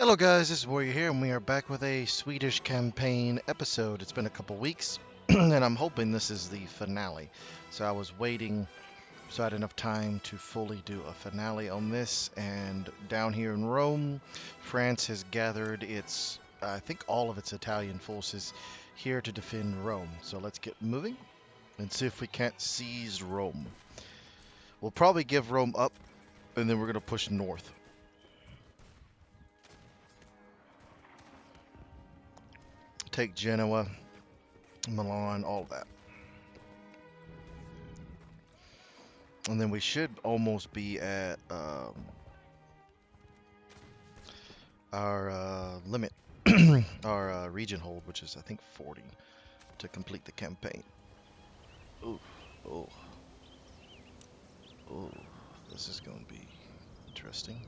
Hello guys, this is Warrior here, and we are back with a Swedish campaign episode. It's been a couple weeks, and I'm hoping this is the finale. So I was waiting so I had enough time to fully do a finale on this, and down here in Rome, France has gathered its, I think all of its Italian forces here to defend Rome. So let's get moving and see if we can't seize Rome. We'll probably give Rome up, and then we're going to push north. Take Genoa, Milan, all of that. And then we should almost be at our limit, our region hold, which is I think 40 to complete the campaign. Ooh, oh, oh, this is going to be interesting.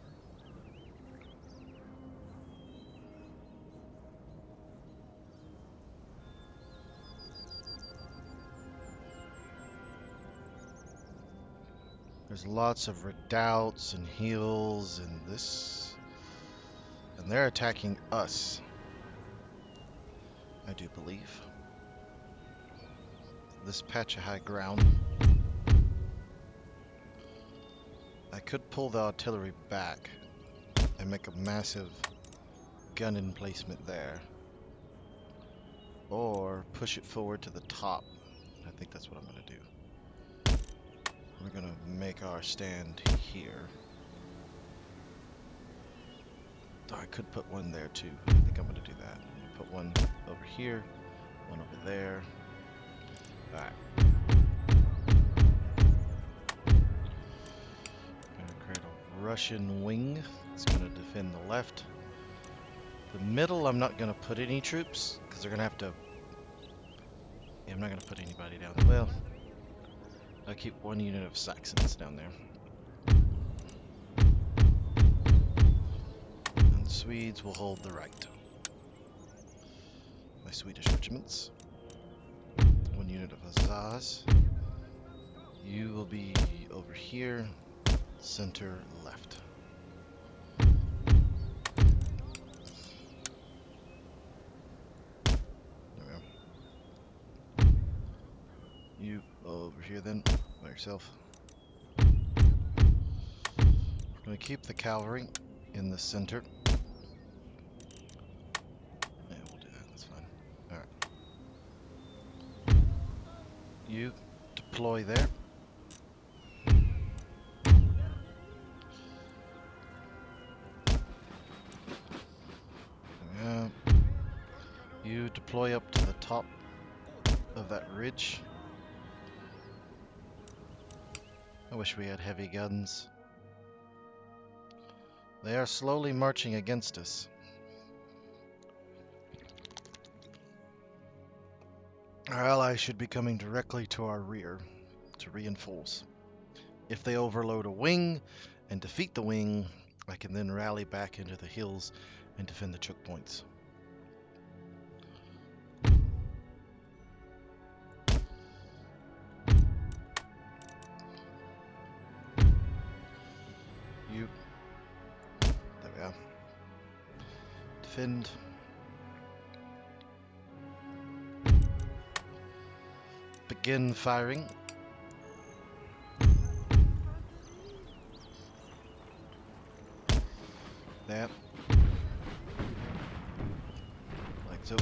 There's lots of redoubts and hills and this, and they're attacking us, I do believe. This patch of high ground. I could pull the artillery back and make a massive gun emplacement there, or push it forward to the top. I think that's what I'm going to do. We're gonna make our stand here. Oh, I could put one there too. I think I'm gonna do that. I'm gonna put one over here, one over there. Alright. Gonna create a Russian wing. It's gonna defend the left. The middle, I'm not gonna put any troops because they're gonna have to. Yeah, I'm not gonna put anybody down. Well, I'll keep one unit of Saxons down there. And the Swedes will hold the right. My Swedish regiments. One unit of Hussars. You will be over here, center left. There we go. You over here then, by yourself. We're going to keep the cavalry in the center. Yeah, we'll do that, that's fine. Alright. You deploy there. You deploy up to the top of that ridge. I wish we had heavy guns. They are slowly marching against us. Our allies should be coming directly to our rear to reinforce. If they overload a wing and defeat the wing, I can then rally back into the hills and defend the choke points. There we are. Defend. Begin firing. There. Like so.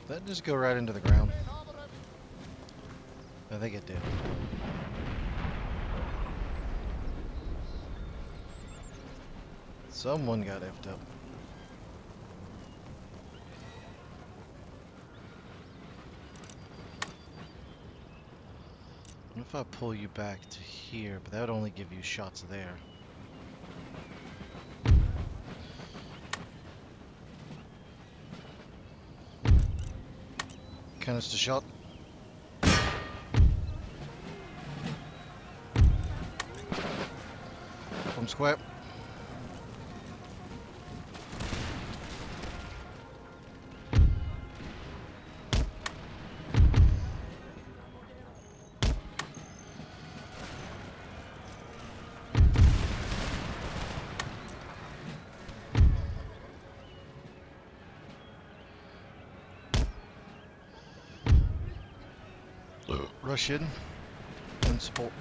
That just go right into the ground. I think it did. Someone got effed up. What if I pull you back to here, but that would only give you shots there. Canister shot. From square. Rush in and support.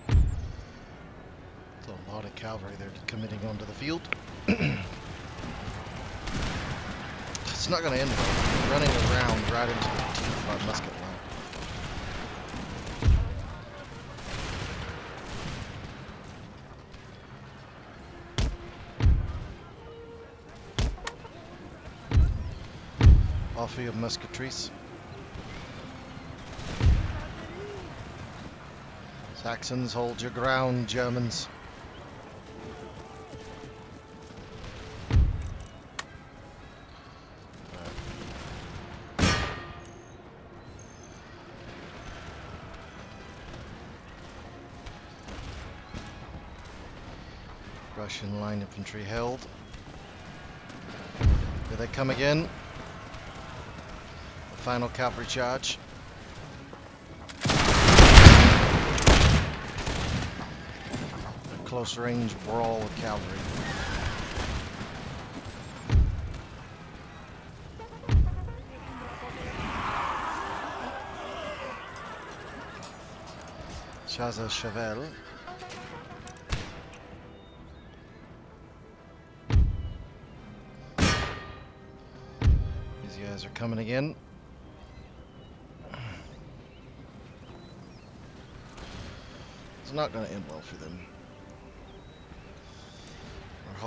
There's a lot of cavalry there committing onto the field. It's not going to end well. Running around right into the teeth of our musket line. Off of your musketries. Saxons, hold your ground, Germans. Russian line infantry held. Here they come again. The final cavalry charge. A close range brawl of cavalry. Chaza Cheval. These guys are coming again. It's not going to end well for them. We're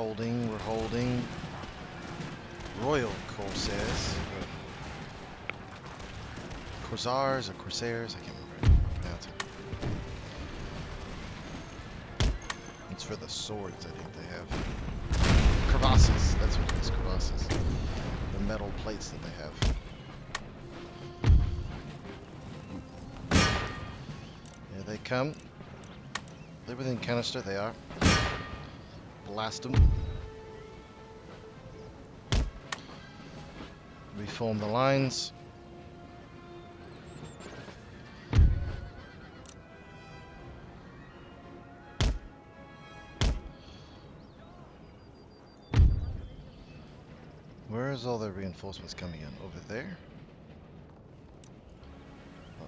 holding. Royal Corsairs. Corsairs or Corsairs, I can't remember how to pronounce it. It's for the swords, I think they have. Crevasses, that's what it is, crevasses. The metal plates that they have. Here they come. They're within canister, they are. Blast them. Reform the lines. Where is all the reinforcements coming in? Over there?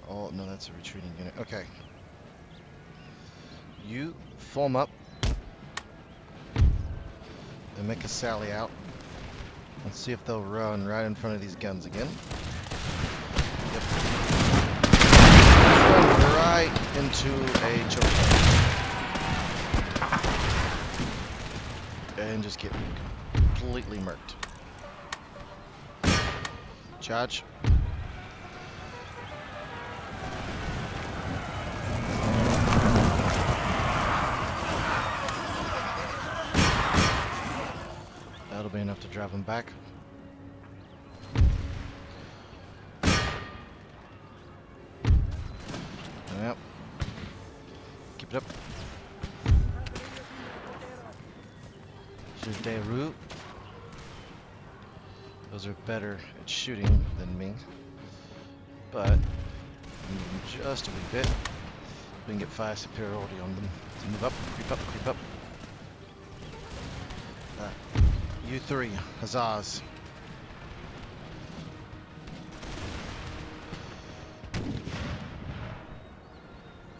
Oh, no, that's a retreating unit. Okay. You form up and make a sally out. Let's see if they'll run right in front of these guns again. Yep. Run right into a choke and just get completely murked. Charge. That'll be enough to drive them back. Yep. Keep it up. Here's Deru. Those are better at shooting than me. But just a wee bit. We can get fire superiority on them. So move up, creep up, creep up. You three, huzzahs.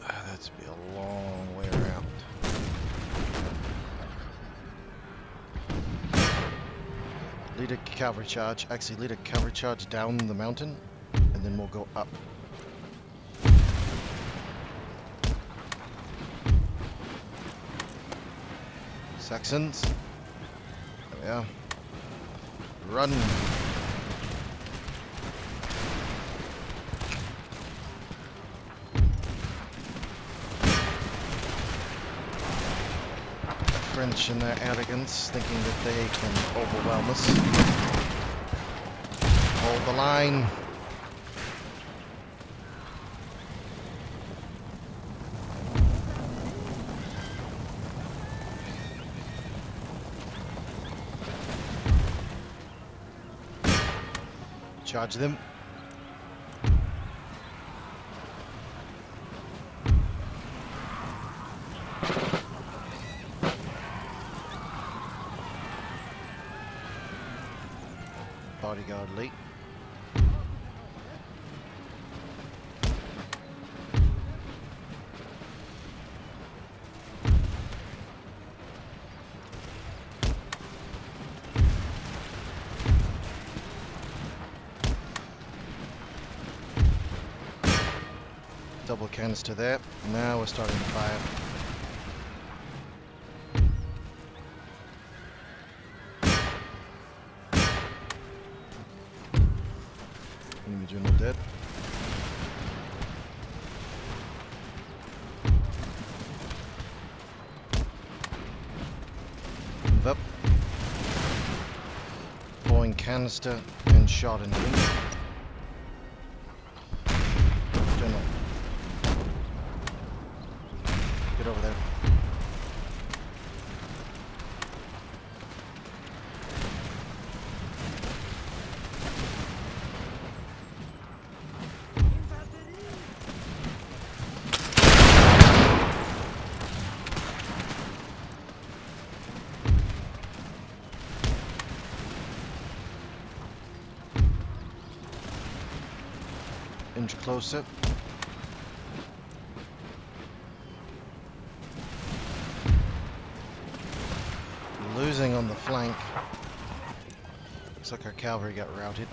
That's be a long way around. Lead a cavalry charge. Actually, lead a cavalry charge down the mountain, and then we'll go up. Saxons. There we are. Run. French in their arrogance, thinking that they can overwhelm us. Hold the line. Charge them. bodyguardly. Double canister there. Now we're starting to fire. Enemy general dead. Move up. Pouring canister and shot in the wing. General. Get over there. Inch closer. Losing on the flank. Looks like our cavalry got routed.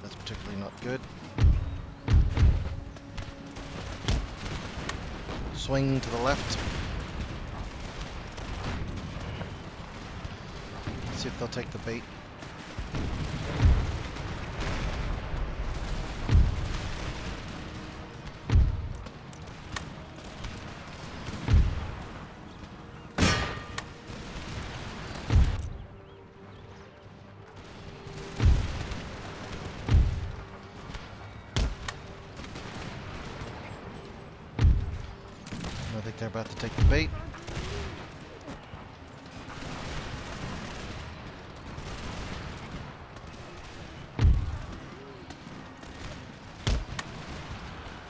That's particularly not good. Swing to the left. See if they'll take the bait. I think they're about to take the bait.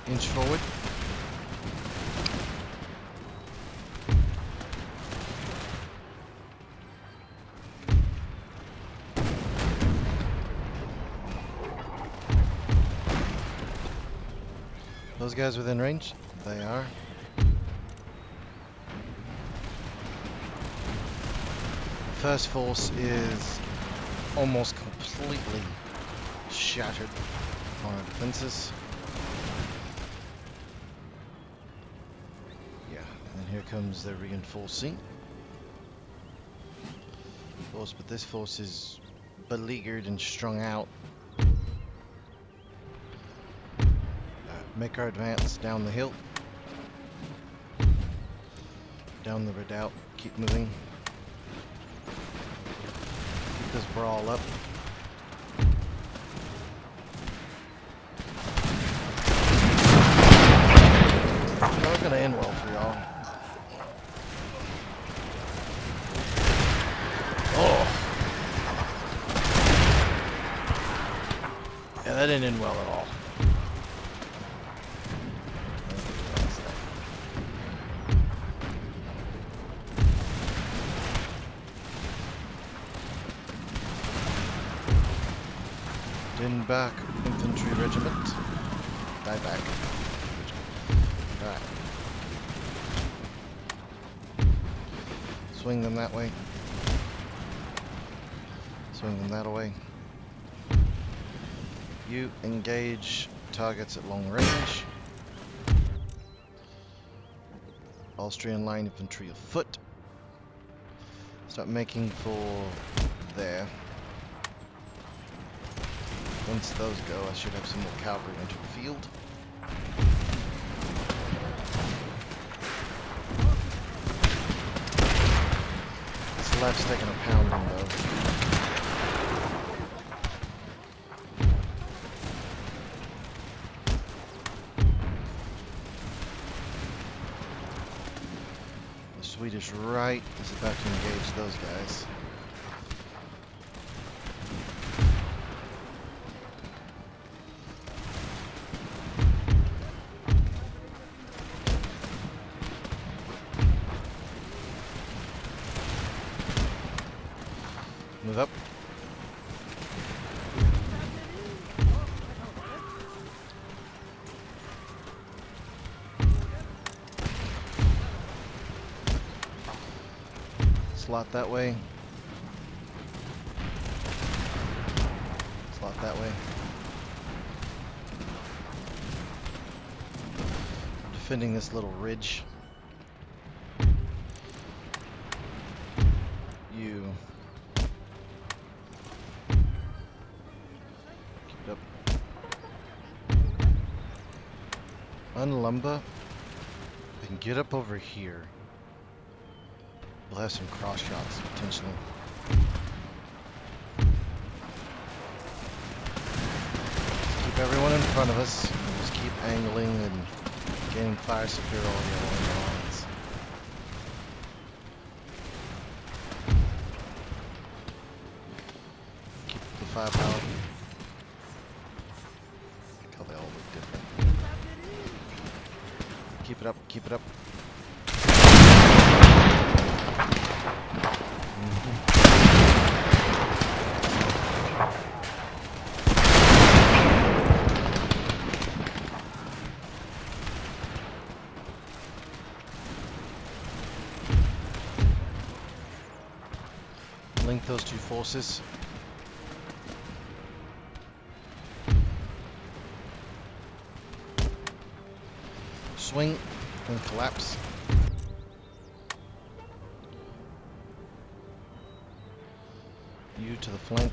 Inch forward. Those guys within range? They are. First force is almost completely shattered on our defenses. Yeah, and here comes the reinforcing force, but this force is beleaguered and strung out. Make our advance down the hill, down the redoubt, keep moving. Keep this brawl up. Not gonna end well for y'all. Oh! Yeah, that didn't end well at all. Back, infantry regiment. Die back. Alright. Swing them that way. Swing them that way. You engage targets at long range. Austrian line infantry afoot. Start making for there. Once those go, I should have some more cavalry enter the field. This left's taking a pounding though. The Swedish right is about to engage those guys. Move up. Slot that way. Slot that way. Defending this little ridge. You keep it up. Unlumber and get up over here. We'll have some cross shots potentially. Keep everyone in front of us and just keep angling and gaining fire superiority along the lines. Keep the firepower. Look how they all look different. Keep it up, keep it up. Link those two forces. Swing and collapse. You to the flank.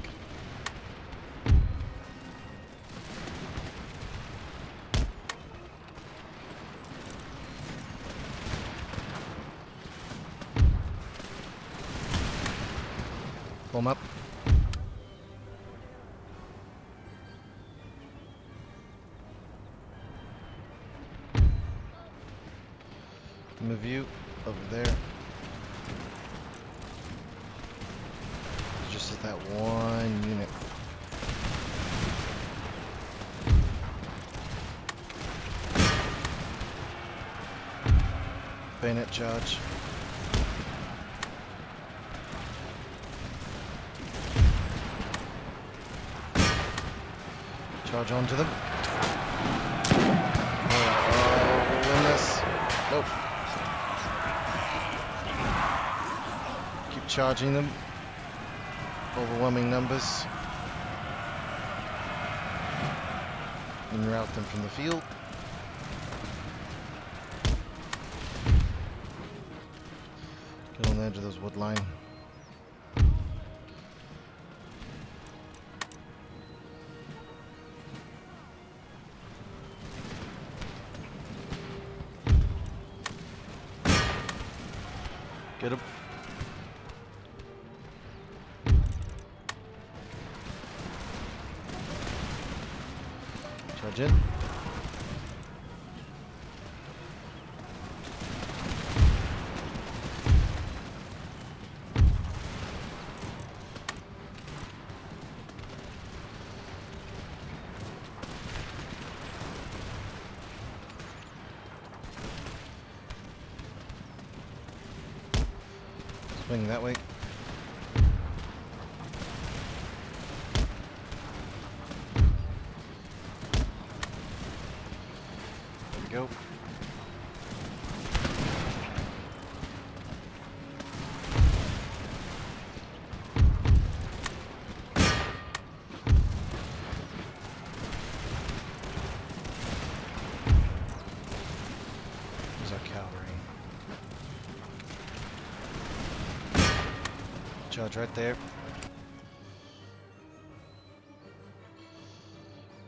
Pull 'em up. Move you over there. Just as that one unit. Bayonet charge. Charge onto them. We'll win this. Nope. Keep charging them. Overwhelming numbers. And route them from the field. Get on the edge of those wood line. Get him. Charge in. Swing that way. There we go. There's our cavalry. Charge right there.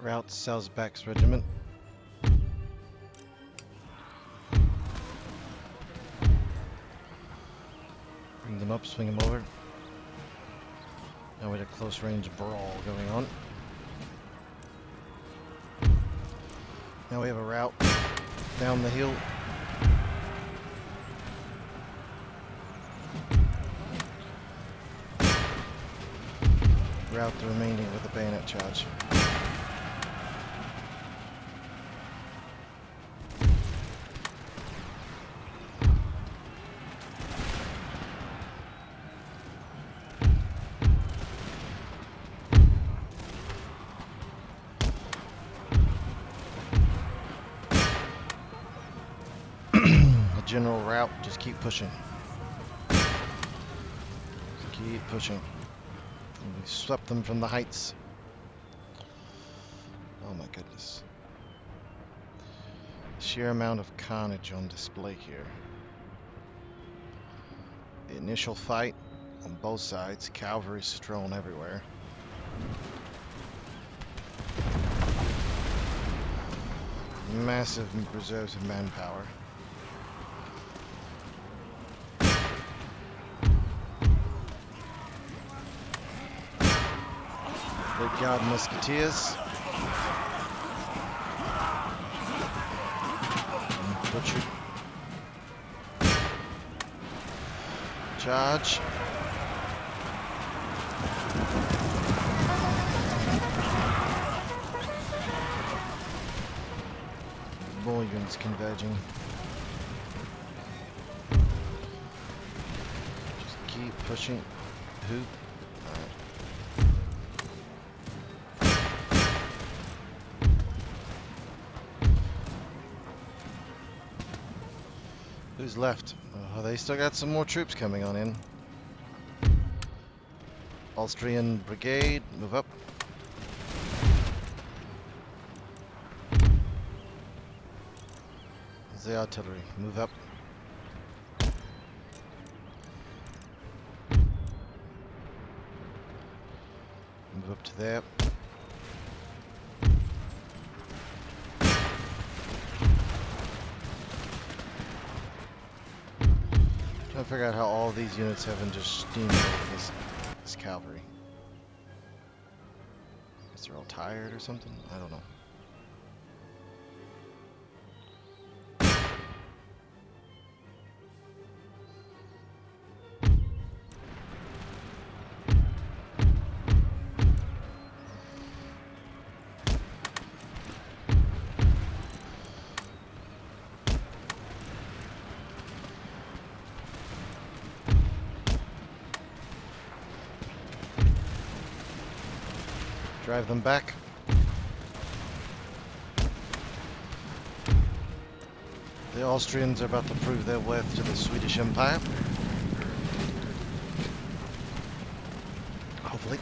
Route Salzbach's regiment. Bring them up, swing them over. Now we had a close range brawl going on. Now we have a route down the hill. Route the remaining with a bayonet charge. A general route, just keep pushing. Keep pushing. We swept them from the heights. Oh my goodness. Sheer amount of carnage on display here. The initial fight on both sides, cavalry strewn everywhere. Massive reserves of manpower. Good God, musketeers. Butcher. Charge. More units converging. Just keep pushing. Who? Who's left? Oh, they still got some more troops coming on in. Austrian brigade, move up. The artillery, move up. Move up to there. Trying to figure out how all these units haven't just steamrolled this cavalry. Guess they're all tired or something? I don't know. Drive them back. The Austrians are about to prove their worth to the Swedish Empire. Hopefully.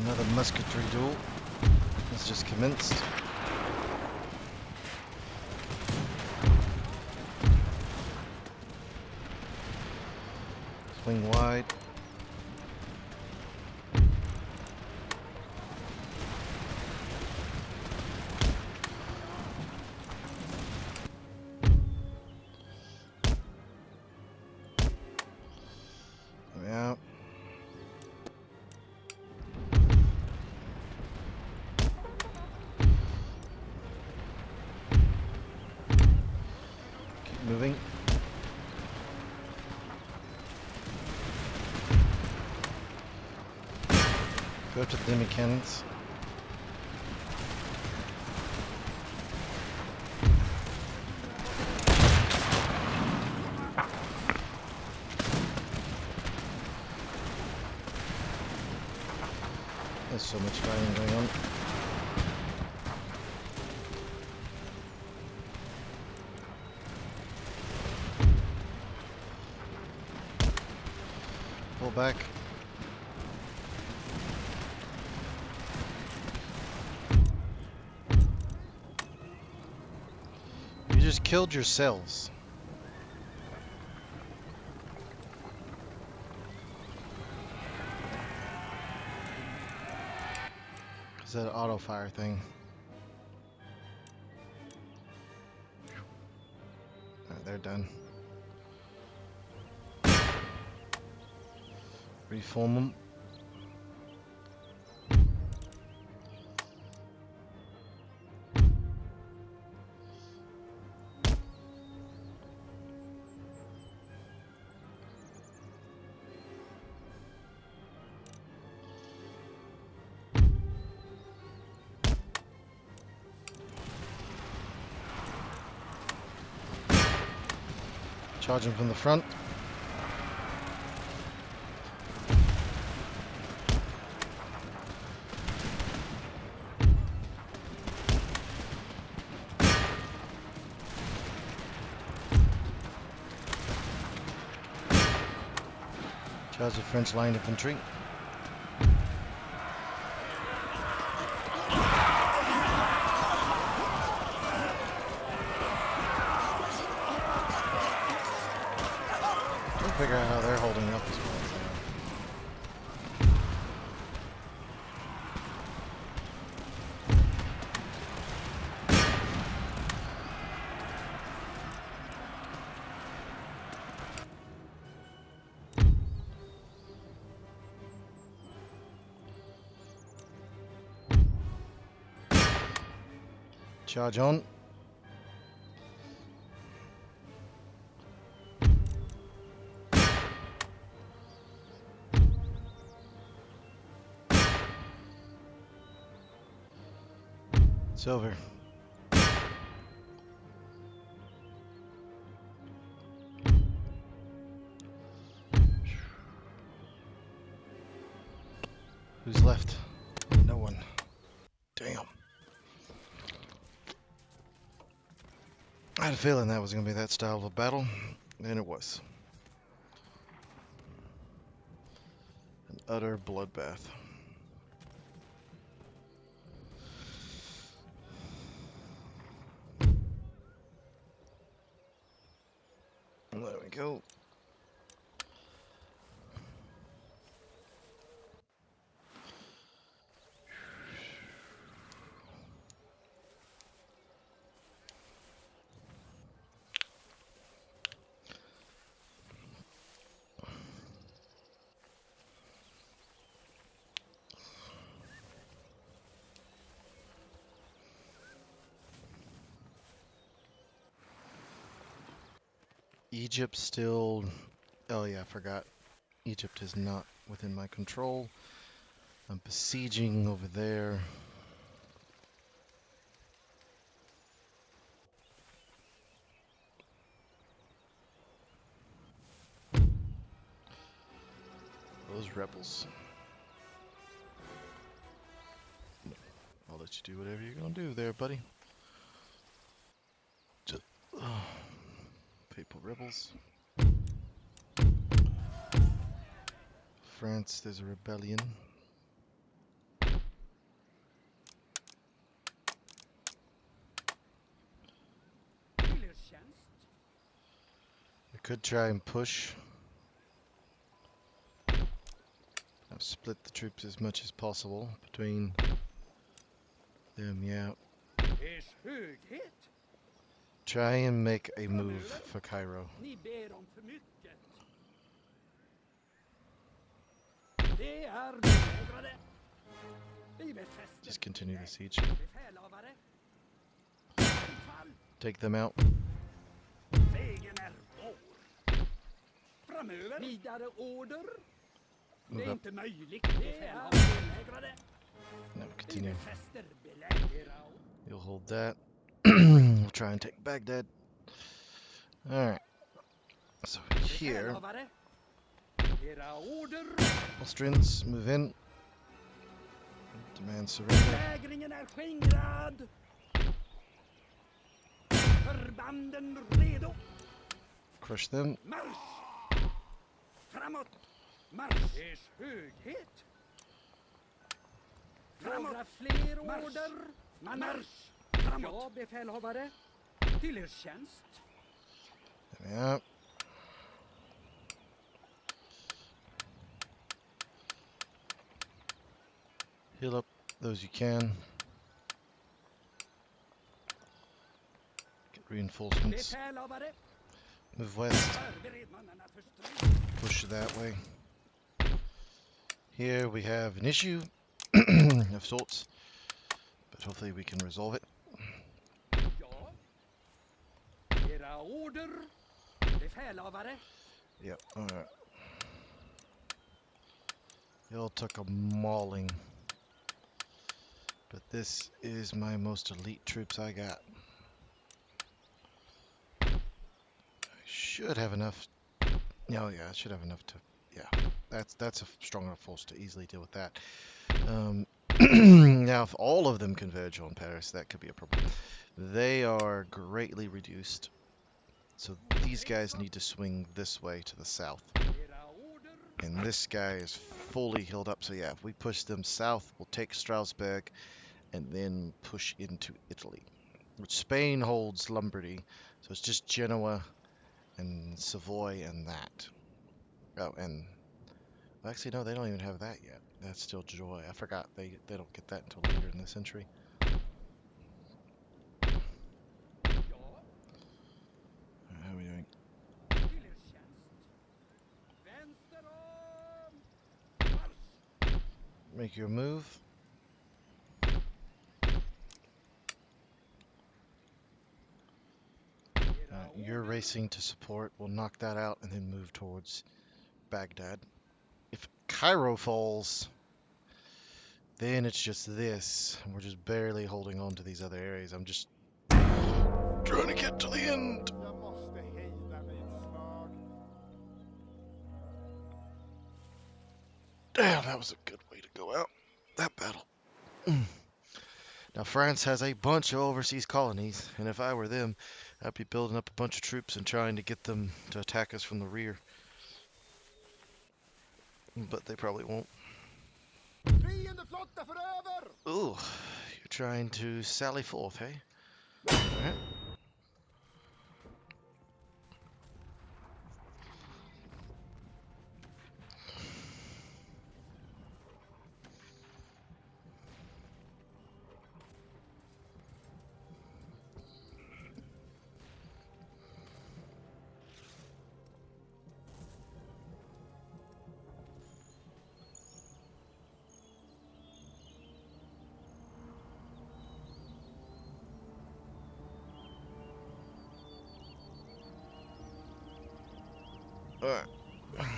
Another musketry duel has just commenced. Swing wide. Out. Moving. Go to the mechanics. There's so much fighting going on. Pull back. You just killed yourselves. It's that auto fire thing. Alright, they're done. Reform them. Charging from the front. Charge the French line infantry. We'll figure out how they're holding up as well as they are. Charge on. It's over. Who's left? No one. Damn. I had a feeling that was going to be that style of a battle, and it was. An utter bloodbath. There we go. Egypt still... Oh yeah, I forgot. Egypt is not within my control. I'm besieging over there. Those rebels. I'll let you do whatever you're gonna do there, buddy. Just, people rebels. France, there's a rebellion. I could try and push. I've split the troops as much as possible between them, yeah. Try and make a move for Cairo. Just continue the siege. Take them out. Move up. No, continue. You'll hold that. We'll try and take Baghdad. Alright. So here, Austrians, move in. Demand surrender. Crush them. Några fler order. Marsch! Ja, befälhavare. Till er tjänst. Yeah. Heal up those you can. Get reinforcements. Befälhavare. Move west. Förbered mannarna för strid. Push that way. Here we have an issue of sorts, but hopefully we can resolve it. Ja. Era order. Befälhavare. Yep, alright. Y'all took a mauling. But this is my most elite troops I got. I should have enough. Oh yeah, I should have enough to. Yeah, that's a strong enough force to easily deal with that. Now, if all of them converge on Paris, that could be a problem. They are greatly reduced, so these guys need to swing this way to the south. Era order. And this guy is fully healed up, so yeah, if we push them south, we'll take Strasbourg and then push into Italy. Which Spain holds Lombardy, so it's just Genoa and Savoy and that. Oh, and actually, no, they don't even have that yet. That's still Joy. I forgot they don't get that until later in the century. Ja. How are we doing? Till er tjänst. Vänster om. Marsch. Make your move. Era You're order. racing to support. We'll knock that out and then move towards Baghdad. If Cairo falls, then it's just this. And we're just barely holding on to these other areas. I'm just trying to get to the end. Jag måste hejda mig ett slag. Damn, that was a good way to go out. That battle. Now, France has a bunch of overseas colonies, and if I were them, I'd be building up a bunch of troops and trying to get them to attack us from the rear. But they probably won't. Fiendeflotta för över! Ooh, you're trying to sally forth, hey? Alright. Alright.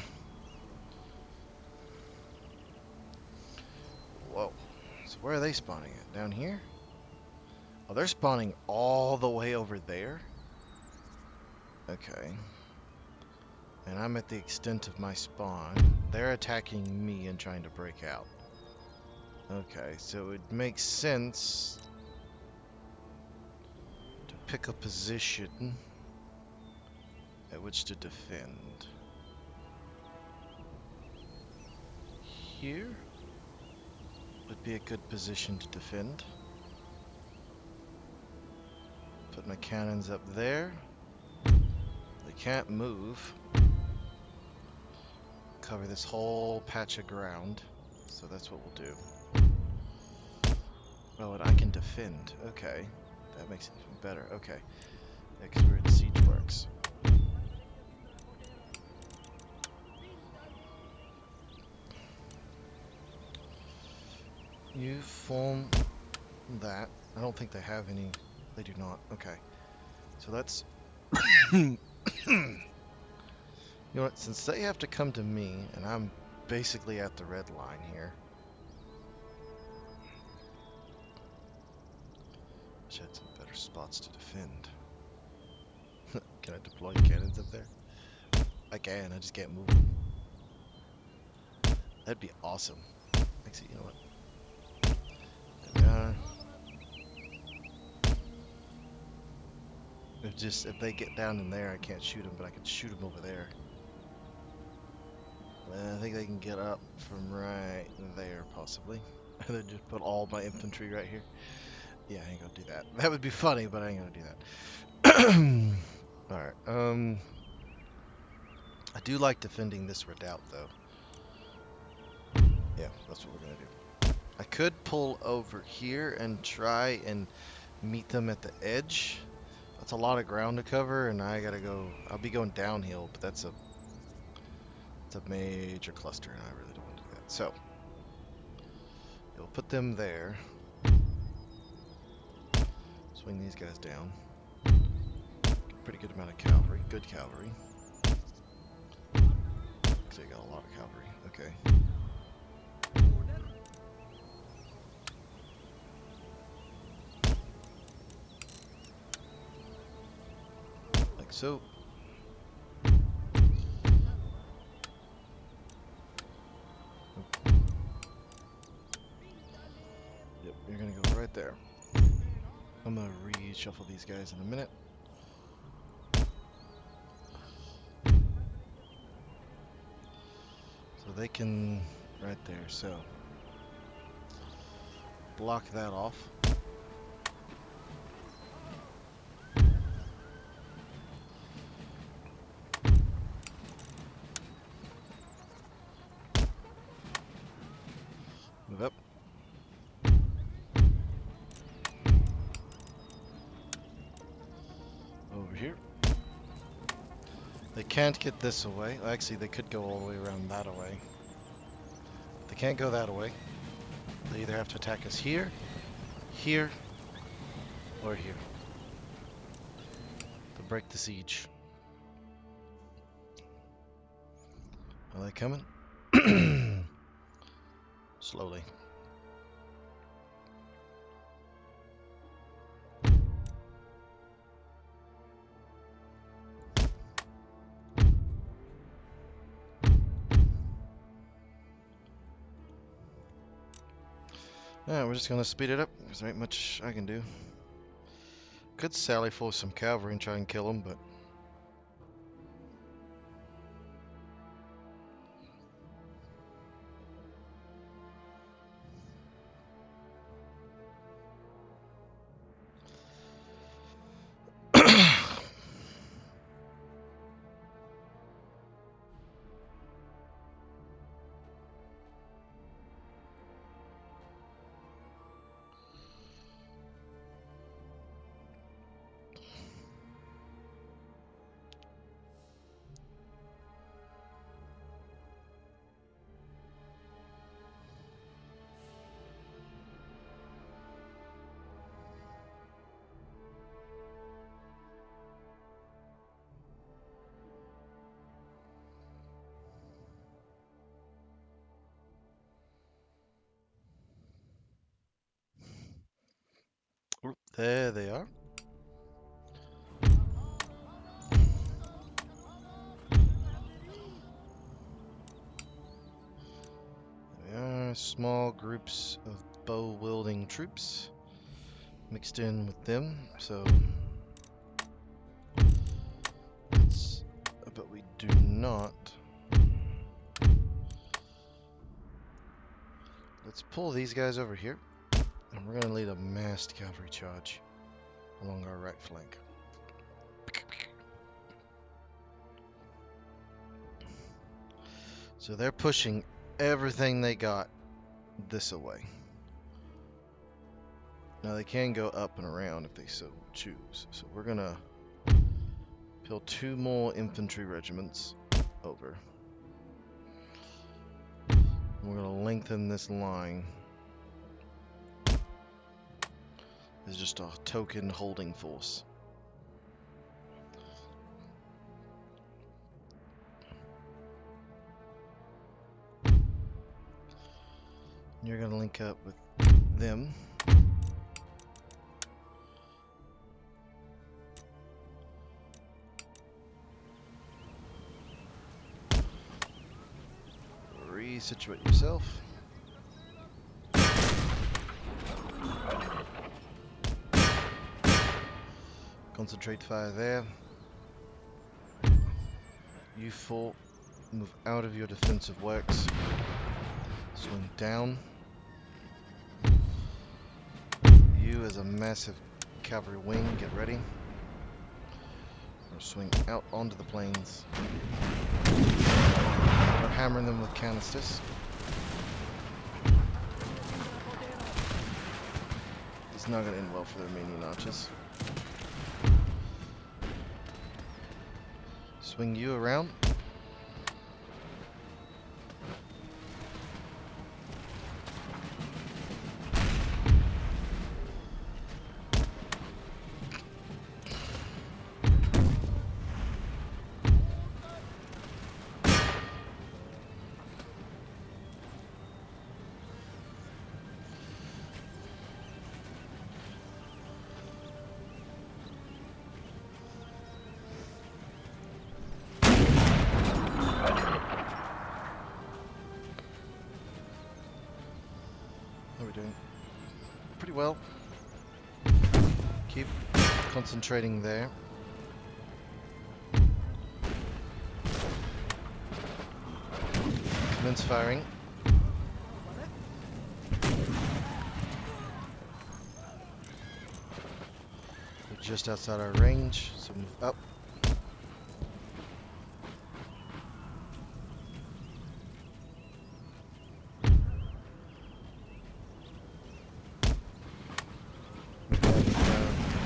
Whoa. So where are they spawning at? Down here? Oh, they're spawning all the way over there? Okay. And I'm at the extent of my spawn. They're attacking me and trying to break out. Okay, so it makes sense to pick a position at which to defend. Here would be a good position to defend. Put my cannons up there. They can't move. Cover this whole patch of ground. So that's what we'll do. Oh, and I can defend. Okay. That makes it even better. Okay. Yeah, because we're in siege works. You form that. I don't think they have any. They do not. Okay. So that's... You know what? Since they have to come to me, and I'm basically at the red line here. Wish I had some better spots to defend. Can I deploy cannons up there? I can. I just can't move them. That'd be awesome. Actually, you know what? If they get down in there, I can't shoot them, but I can shoot them over there. I think they can get up from right there, possibly. And then just put all my infantry right here. Yeah, I ain't gonna do that. That would be funny, but I ain't gonna do that. Alright, I do like defending this redoubt, though. Yeah, that's what we're gonna do. I could pull over here and try and meet them at the edge. That's a lot of ground to cover, and I gotta go. I'll be going downhill, but it's a major cluster, and I really don't want to do that. So you'll put them there. Swing these guys down. Get a pretty good amount of cavalry. Good cavalry. Looks like I got a lot of cavalry. Okay. Like so. you're gonna go right there. I'm gonna reshuffle these guys in a minute. So they can, right there, so block that off. Move up. Over here. They can't get this away. Actually, they could go all the way around that away. They can't go that away. They either have to attack us here, here, or here to break the siege. Are they coming? Slowly. Yeah, we're just gonna speed it up because there ain't much I can do. Could sally for some cavalry and try and kill them, but Oop, there they are. There we are, small groups of bow-wielding troops mixed in with them, so that's, but we do not. Let's pull these guys over here, and we're gonna lead a massed cavalry charge along our right flank. So they're pushing everything they got this away. Now they can go up and around if they so choose. So we're gonna pull 2 more infantry regiments over. We're gonna lengthen this line. It's just a token holding force. You're gonna link up with them. Resituate yourself. Concentrate fire there. You 4 move out of your defensive works. Swing down. You as a massive cavalry wing, get ready. Or swing out onto the plains. We're hammering them with canisters. It's not going to end well for the Armenian archers. Swing you around. pretty well. Keep concentrating there. Commence firing. We're just outside our range, so move up.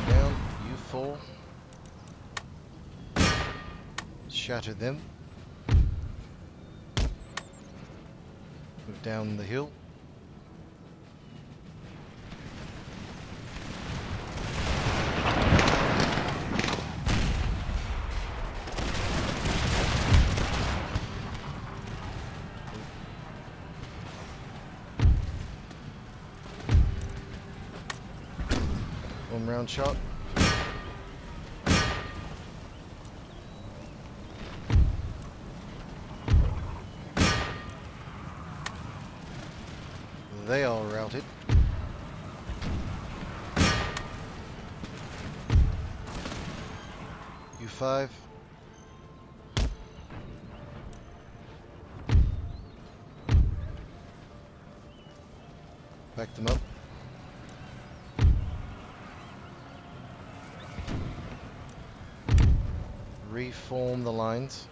Down. You fall. Shatter them. Move down the hill. One round shot. They all routed. U5. Back them up. Reform the lines.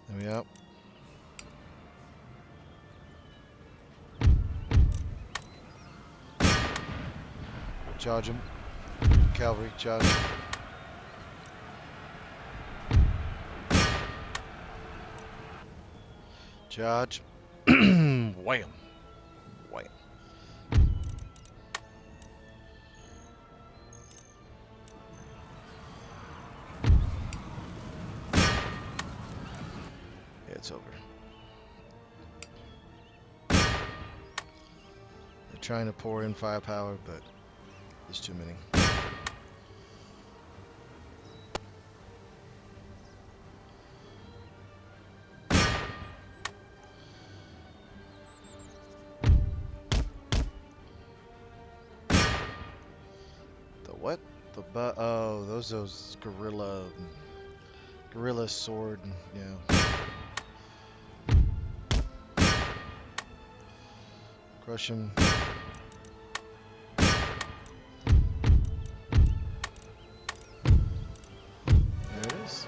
There we are. Charge them. Cavalry, charge. Charge. Wham. Wham. Yeah, it's over. They're trying to pour in firepower, but there's too many. The what? The oh, those gorilla sword, yeah. Crush him. There it is.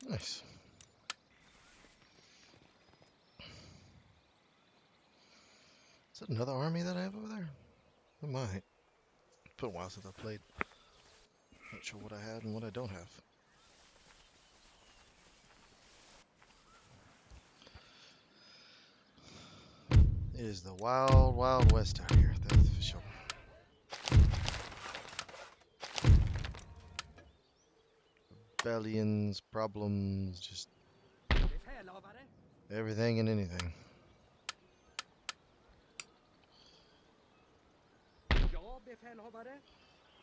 Nice. Is that another army that I have over there? I might. It's been a while since I played. Not sure what I had and what I don't have. It is the wild, wild west out here, that's for sure. Rebellions, problems, just Befälhavare. everything and anything. Ja, befälhavare.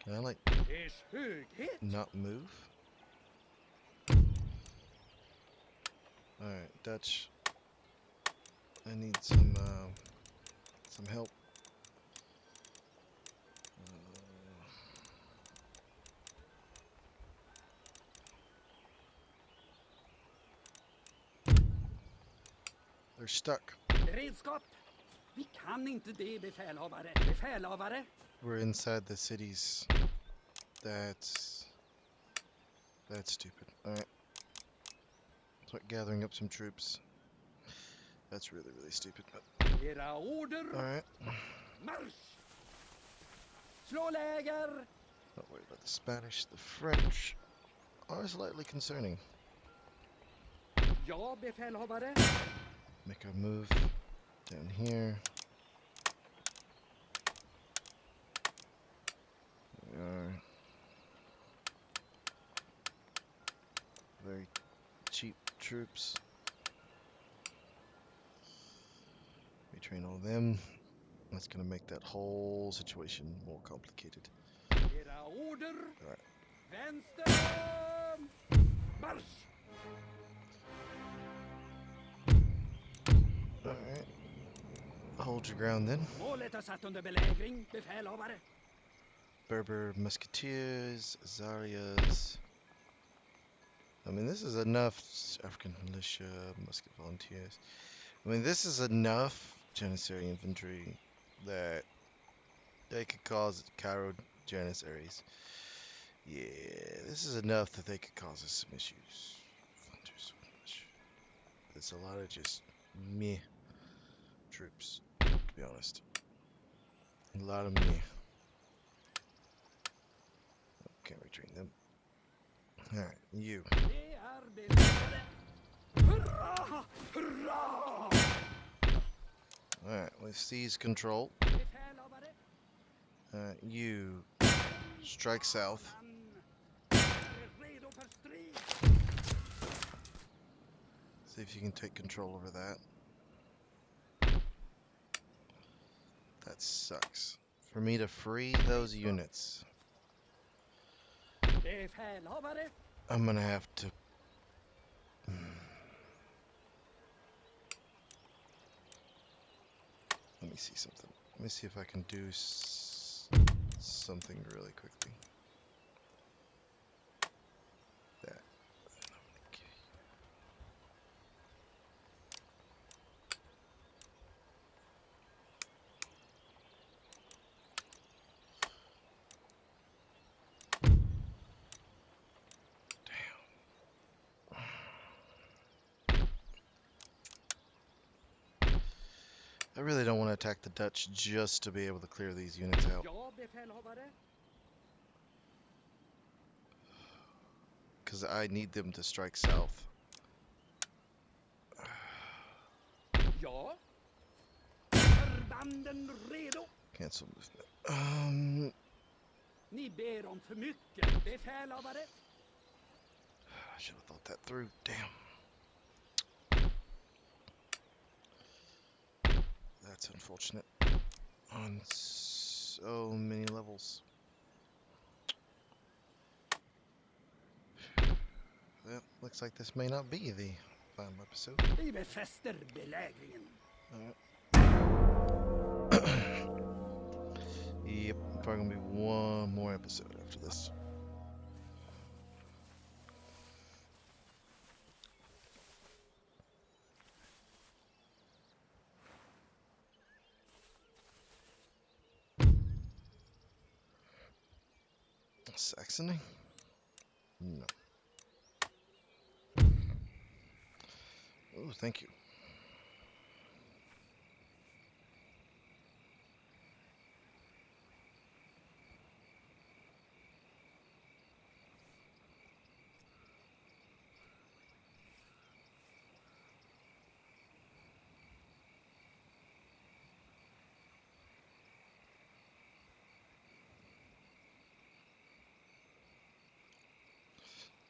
Can I, like, Ers höghet. not move? Alright, Dutch. I need some help. They're stuck. Beredskap. Vi kan inte det, befälhavare. Befälhavare. We're inside the cities. That's stupid. Alright. Start gathering up some troops. That's really, really stupid, but Era order. alright. Marsch. Slå läger! Not worried about the Spanish. The French are slightly concerning. Ja, befälhavare. Make our move down here. We are very cheap troops. We train all them. That's gonna make that whole situation more complicated. Era order. Alright. Vänster! Marsch! Alright. Hold your ground then. Målet är satt under belägring, befälhavare. Berber Musketeers, Azarias. I mean, this is enough. African militia, musket volunteers. I mean, this is enough Janissary infantry that they could cause Cairo Janissaries. Yeah, this is enough that they could cause us some issues. It's a lot of just meh troops, to be honest. A lot of meh. Can't retrain them. Alright, you. Det är befälhavare. Hurra! Hurra! Alright, let's seize control. Befälhavare. You strike south. Man är redo för strid. See if you can take control over that. That sucks. For me to free those units, Befälhavare. I'm gonna have to. Let me see something. Let me see if I can do something really quickly. That. I really don't want to attack the Dutch just to be able to clear these units out. Ja, befälhavare. Because I need them to strike south. Ja. Förbanden redo. Cancel movement. Ni ber om för mycket, befälhavare. I should have thought that through. Damn. That's unfortunate. On so many levels. Well, looks like this may not be the final episode. Vi befäster belägringen. Yep, probably gonna be one more episode after this. Saxony? No. Oh, thank you.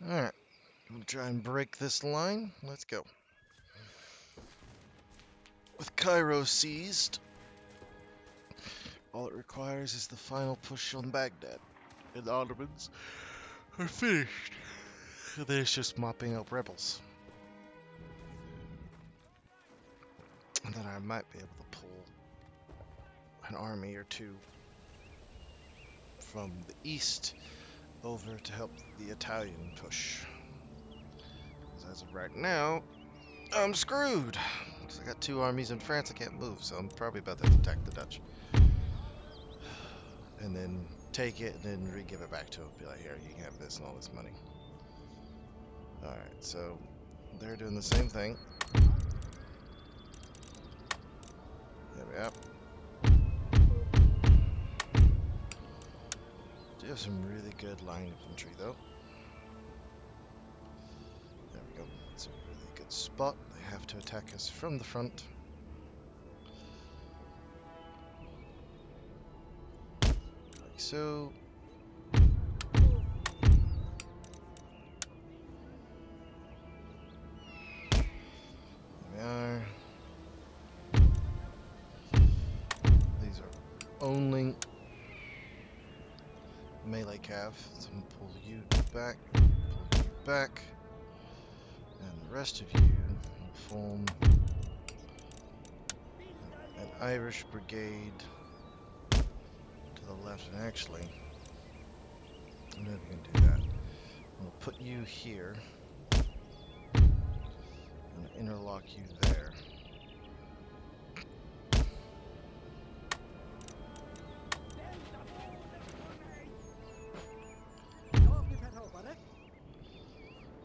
Alright, we'll try and break this line. Let's go. With Cairo seized, all it requires is the final push on Baghdad. And the Ottomans are finished. And then it's just mopping up rebels. And then I might be able to pull an army or two from the east over to help the Italian push. 'Cause as of right now, I'm screwed. 'Cause I got two armies in France I can't move, so I'm probably about to have to attack the Dutch. And then take it and then re-give it back to them. Be like, here, you can have this and all this money. Alright, so they're doing the same thing. There we are. Do have some really good line infantry though. There we go. It's a really good spot. They have to attack us from the front. Like so. There we are. These are only melee cav. So I'm gonna pull you back, and the rest of you will form an Irish brigade to the left. And actually, I'm not even gonna do that. I'm gonna put you here and interlock you there.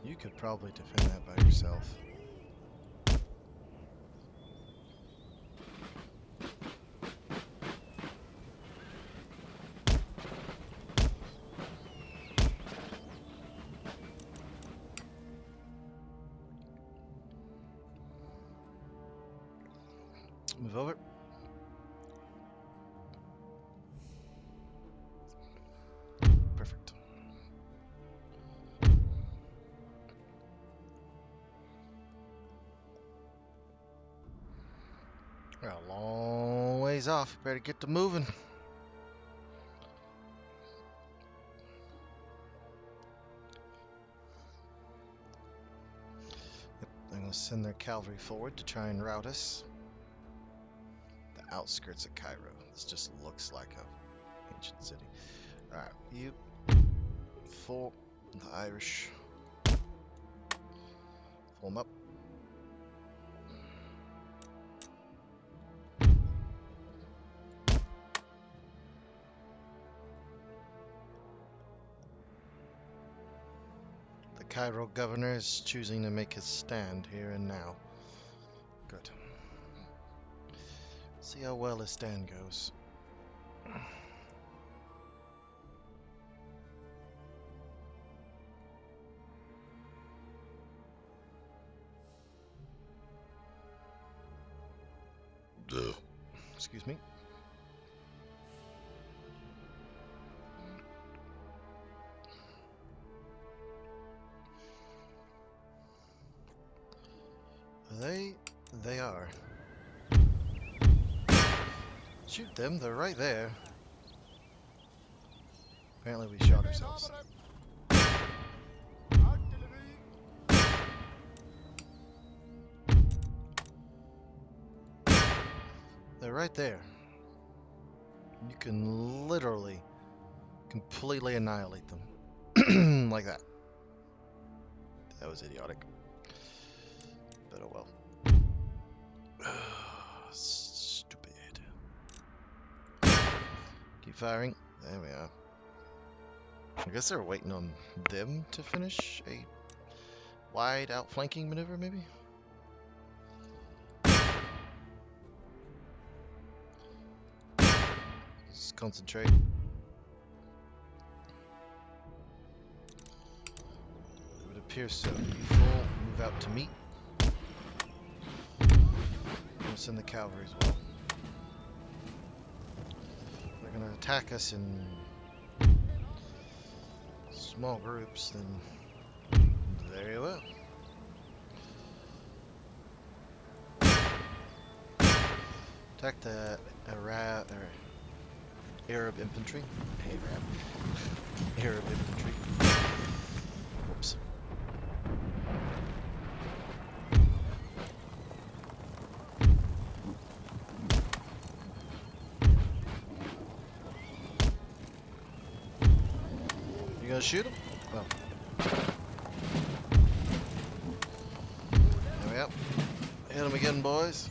You could probably defend that by yourself. Move over. Perfect. We're a long ways off. Better get to moving. Yep, they're going to send their cavalry forward to try and rout us. The outskirts of Cairo. This just looks like a ancient city. Alright, you for the Irish. Form up. The Cairo governor is choosing to make his stand here and now. Good. See how well his stand goes. Excuse me. They are. Shoot them, they're right there. Apparently we shot ourselves. They're right there. You can literally completely annihilate them. Like that. That was idiotic. But oh well. Stupid. Keep firing. There we are. I guess they're waiting on them to finish a wide outflanking maneuver, maybe? Just concentrate. It would appear so. You full move out to meet. We'll send the cavalry as well. They're going to attack us in small groups, then very well. Attack the Arab infantry. Arab infantry. Whoops. You gonna shoot him? Oh. There we go. Hit him again, boys.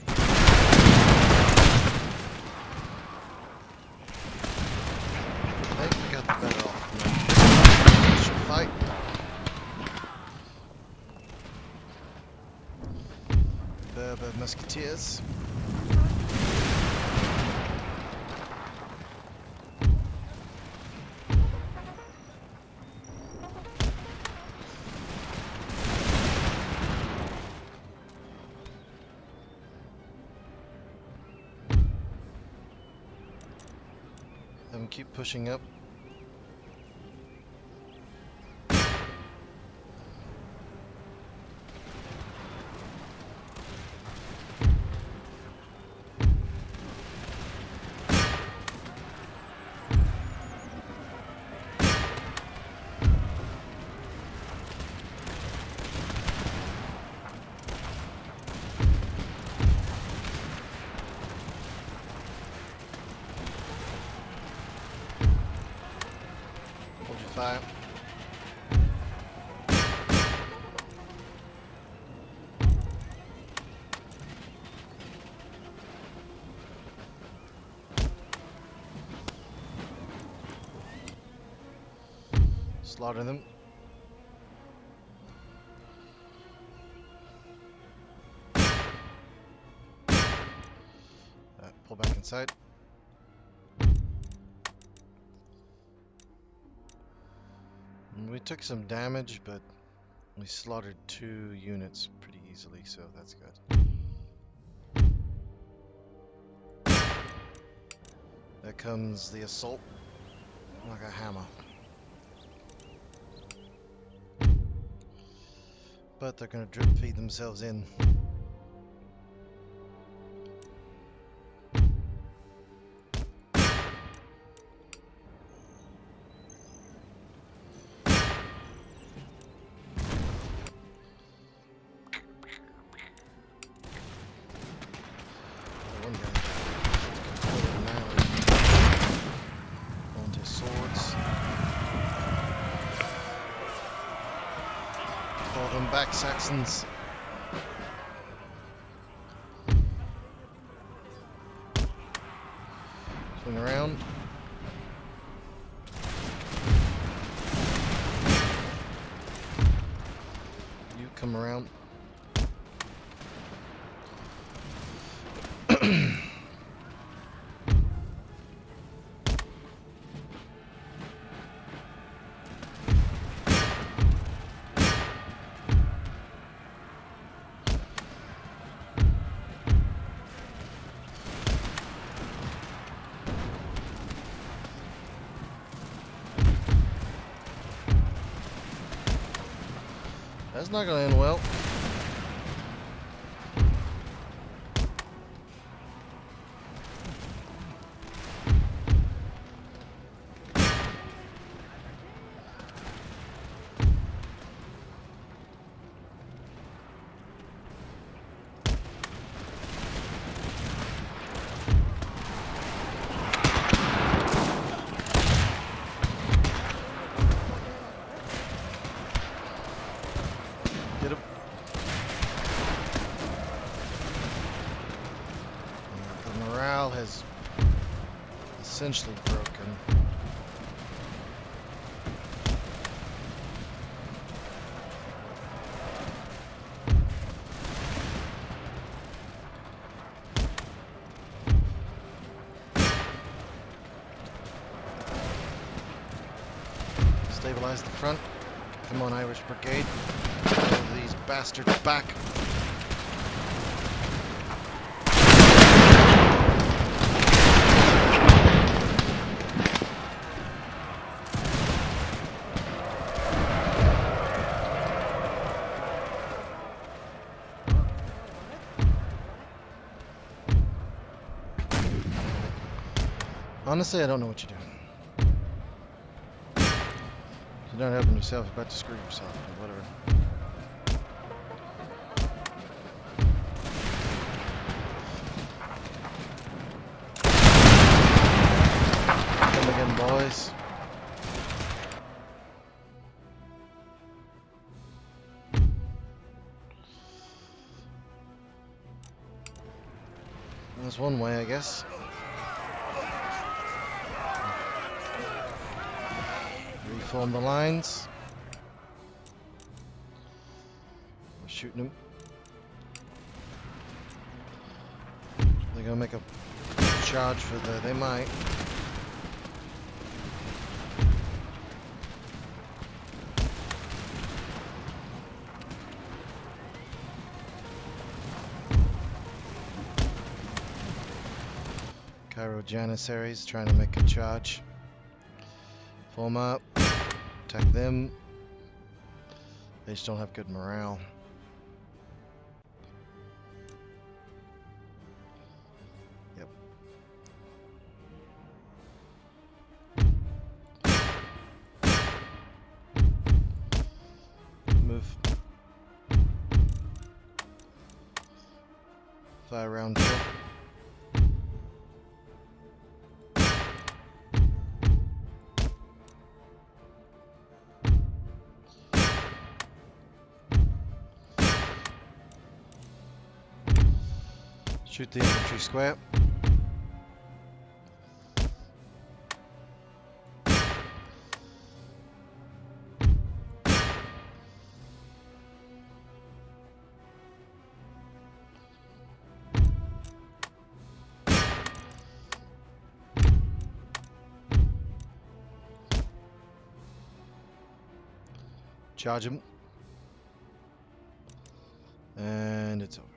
I think we got the better off now. Should fight. Berber musketeers. them keep pushing up. Fire. Slaughter them. Pull back inside. We took some damage, but we slaughtered 2 units pretty easily, so that's good. There comes the assault, like a hammer. But they're gonna drip feed themselves in. Back, Saxons. Swing around. You come around. That's not gonna end well. Get him. The morale has essentially broken. Stabilize the front. Come on, Irish Brigade. Pull these bastards back. Honestly, I don't know what you're doing. If you're not helping yourself, you're about to screw yourself, or whatever. Come again, boys. That's one way, I guess. Reform the lines. We're shooting them. They're gonna make a charge for the. They might. Cairo Janissaries trying to make a charge. Pull them up. Attack them. They just don't have good morale. Yep. Move. Fire round kill. Shoot the infantry square. Charge him. And it's over.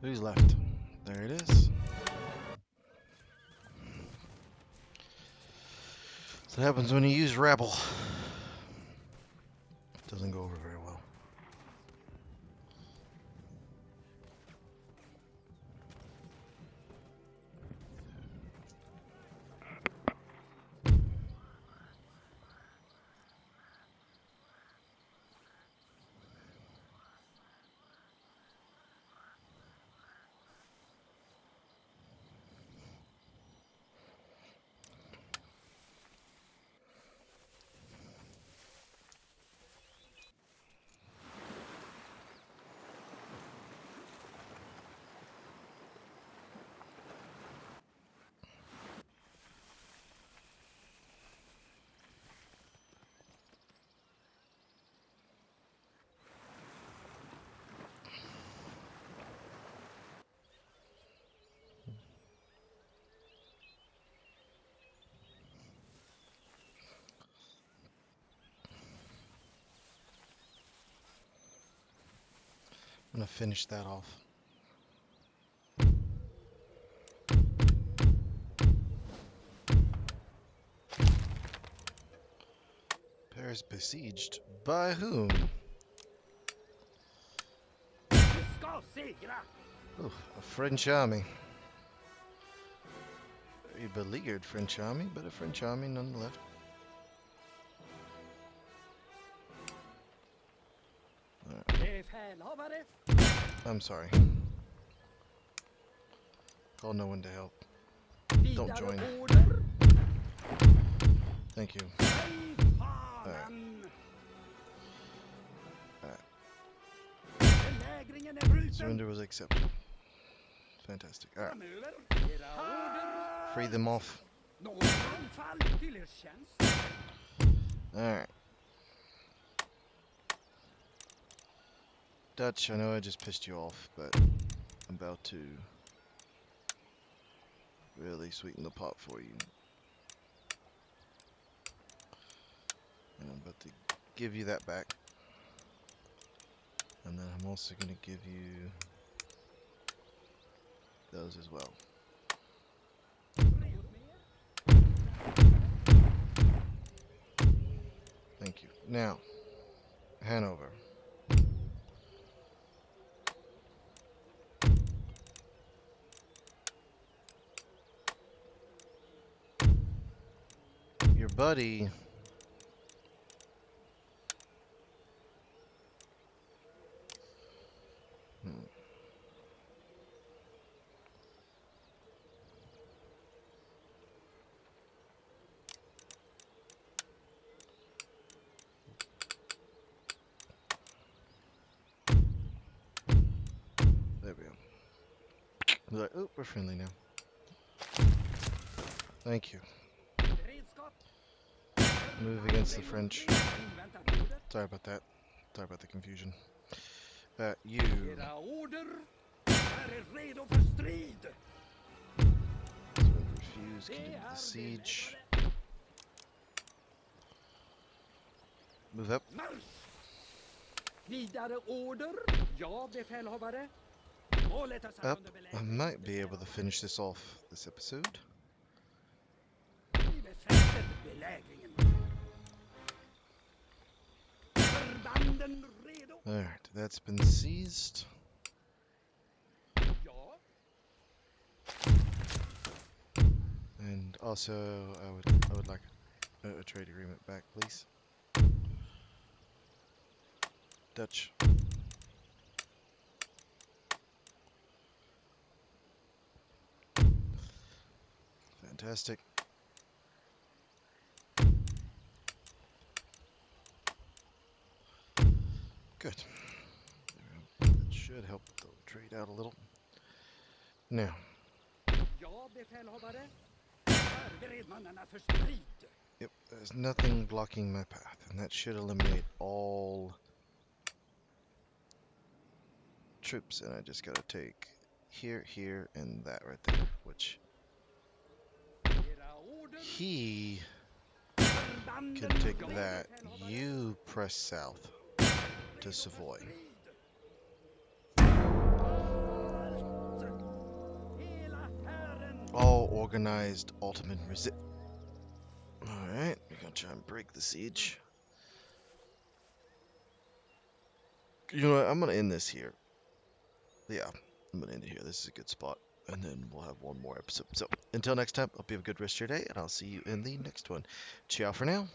Who's left? There it is. So what happens when you use rabble. Doesn't go over very well. I'm gonna finish that off. Paris besieged by whom? Vi ska segra! Oh, a French army. Very beleaguered French army, but a French army nonetheless. Befälhavare! I'm sorry. Call no one to help. Don't join. Vidare order! Thank you. Nej, fanen! Belägringen är bruten! Surrender was accepted. Fantastic. Alright. Framöver! Era order! Free them off. Något anfall till er tjänst! Alright. Dutch, I know I just pissed you off, but I'm about to really sweeten the pot for you. And I'm about to give you that back. And then I'm also going to give you those as well. Thank you. Now, Hanover. Your buddy there we go. They're like, oh, we're friendly now. Thank you. Beredskap! Move against the French. Inväntar order! Sorry about that. Sorry about the confusion. You. Era order! Är er redo för strid! Refuse. Continue the siege. Move up. Marsch! Vidare order? Ja, befälhavare. Målet är satt Up. under I belägring. might be able to finish this off this episode. Vi befäster belägringen. Förbanden redo. Alright, that's been seized. Ja. And also, I would like a trade agreement back, please. Dutch. Fantastic. Good. That should help the trade out a little. Now, Ja, befälhavare. Förbered mannarna för strid. yep, there's nothing blocking my path, and that should eliminate all troops, and I just gotta take here, here, and that right there, which Era order. he Förbanden can take ja, that. befälhavare. You press south to Savoy. Hela hären. All organized Ottoman resist. Alright, we're gonna try and break the siege. You know what, I'm gonna end this here. Yeah, I'm gonna end it here. This is a good spot. And then we'll have one more episode. So, until next time, hope you have a good rest of your day, and I'll see you in the next one. Ciao for now.